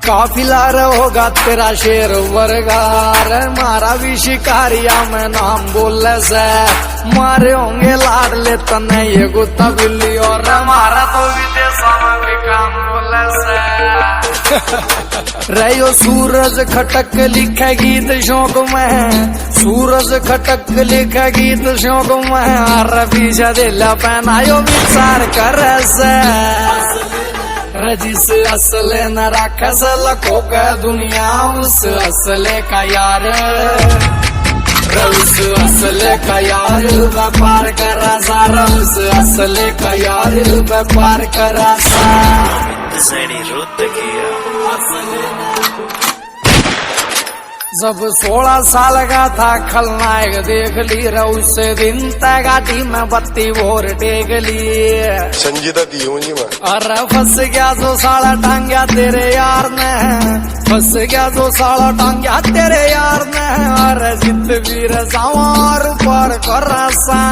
काफिला होगा तेरा शेर वर्गार, मारा भी शिकारिया में नाम बोले से, मारे होंगे लाडले तने ये गुत्ता बिल्ली, और हमारा तो विदेशों में भी काम बोले से। रहो सूरज खटक लिखे गीत शौक में, सूरज खटक लिखे गीत शौक में, रवि दिला पहनायो विचार कर से, रजिस असले न राखस लखो का दुनिया उस असले का यार, उस असले का यार व्यापार करा सारा, उस असले का यार व्यापार करा सारा। जब 16 साल का था खलनायक देख ली, उस दिन तक गाड़ी में बत्ती भोर टेक ली, संजीदा दी हूँ जी मैं। अरे फंस गया जो साला टांग्या तेरे यार ने, फंस गया जो साला टांग्या तेरे यार ने, अरे जित वीर सवार पर कर सा।